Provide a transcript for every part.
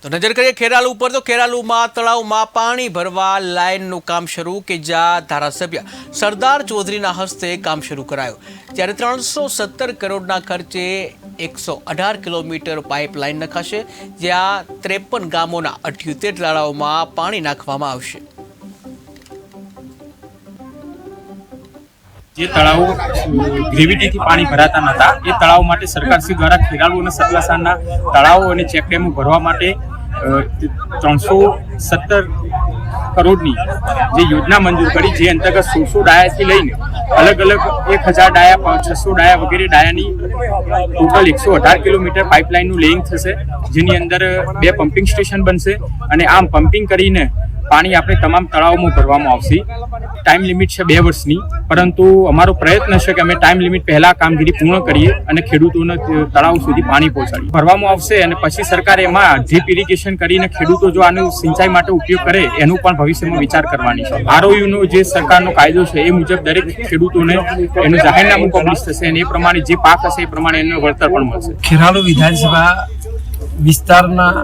તો નજર કરીએ ખેરાલુ ઉપર તો ખેરાલુમાં તળાવમાં પાણી ભરવા લાઇનનું કામ શરૂ કે જ્યાં ધારાસભ્ય સરદાર ચૌધરીના હસ્તે કામ શરૂ કરાયું ત્યારે 317 કરોડના ખર્ચે 118 કિલોમીટર પાઇપલાઇન નખાશે જ્યાં 53 ગામોના 78 તળાવોમાં પાણી નાખવામાં આવશે। જે તળાવો ગ્રેવિટીથી પાણી ભરાતા નહોતા એ તળાવ માટે સરકારશ્રી દ્વારા ખેરાલુ અને સતલાસરના તળાવો અને ચેકડેમો ભરવા માટે 317 કરોડની જે યોજના મંજૂર કરી, જે અંતર્ગત 1600 ડાયાથી લઈને અલગ અલગ 1000 ડાયા 600 ડાયા વગેરે ડાયાની ટોટલ 118 કિલોમીટર પાઇપલાઇનનું લેઇંગ થશે, જેની અંદર 2 પમ્પિંગ સ્ટેશન બનશે અને આમ પમ્પિંગ કરીને પાણી આપણે તમામ તળાવોમાં ભરવામાં આવશે। ટાઈમ લિમિટ છે 2 વર્ષની, પરંતુ અમારો પ્રયત્ન છે કે અમે ટાઈમ લિમિટ પહેલા કામગીરી પૂર્ણ કરીએ અને ખેડૂતોને તળાવ સુધી પાણી પહોંચાડીએ। ભરવામાં આવશે અને પછી સરકાર એમાં ડ્રીપ ઇરિગેશન કરીને ખેડૂતો જો આનો સિંચાઈ માટે ઉપયોગ કરે એનું પણ ભવિષ્યમાં વિચાર કરવાની છે। આરઓયુનો જે સરકારનો કાયદો છે એ મુજબ દરેક ખેડૂતોને એનું જાહેરનામું પબ્લિશ થશે અને એ પ્રમાણે જે પાક હશે એ પ્રમાણે એનું વળતર પણ મળશે। ખેરાલુ વિધાનસભા વિસ્તારના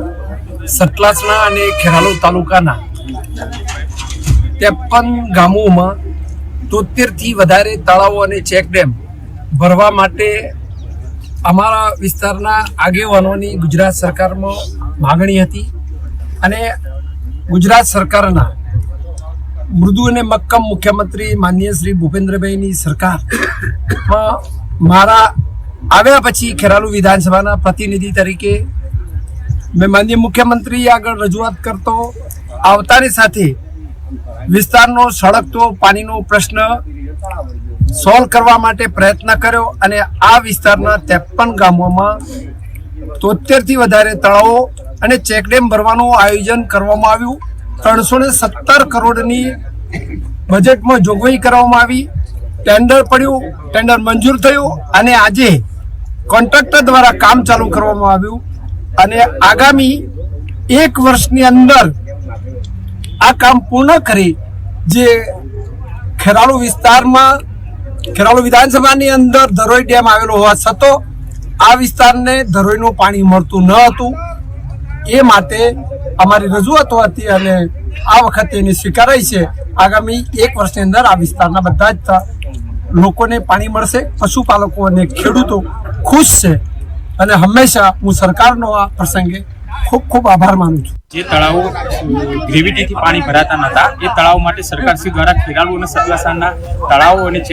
સતલાસના અને ખેરાલુ તાલુકાના 53 ગામોમાં 73થી વધારે તળાવો અને ચેકડેમ ભરવા માટે અમારા વિસ્તારના આગેવાનોની ગુજરાત સરકારમાં માગણી હતી અને ગુજરાત સરકારના મૃદુ અને મક્કમ મુખ્યમંત્રી માનનીય શ્રી ભૂપેન્દ્રભાઈની સરકારમાં મારા આવ્યા પછી ખેરાલુ વિધાનસભાના પ્રતિનિધિ તરીકે મેં માનનીય મુખ્યમંત્રી આગળ રજૂઆત કરતો આવતાની સાથે વિસ્તારનો સળગતો પાણીનો પ્રશ્ન સોલ્વ કરવા માટે પ્રયત્ન કર્યો અને આ વિસ્તારના 53 ગામોમાં 73થી વધારે તળાવો અને ચેકડેમ ભરવાનું આયોજન કરવામાં આવ્યું। 317 કરોડની બજેટમાં જોગવાઈ કરવામાં આવી, ટેન્ડર પડ્યું, ટેન્ડર મંજૂર થયું અને આજે કોન્ટ્રાક્ટર દ્વારા કામ ચાલુ કરવામાં આવ્યું અને આગામી 1 વર્ષની અંદર આ કામ પૂર્ણ કરી જે ખેરાલુ વિસ્તારમાં ખેરાલુ વિધાનસભાની અંદર ધરોઈ ડેમ આવેલો હોવા છતાં આ વિસ્તારને ધરોઈનું પાણી મળતું ન હતું, એ માટે અમારી રજૂઆતો હતી અને આ વખતે એની સ્વીકારાઈ છે। આગામી 1 વર્ષની અંદર આ વિસ્તારના બધા જ લોકોને પાણી મળશે, પશુપાલકો અને ખેડૂતો ખુશ છે અને હંમેશા હું સરકારનો આ પ્રસંગે ખૂબ ખૂબ આભાર માનું છું। જે તળાવો ગ્રેવિટીથી પાણી ભરાતા નહોતા એ તળાવ માટે સરકારશ્રી દ્વારા ખેરાલુ અને સતલાસરના તળાવો અને ચેક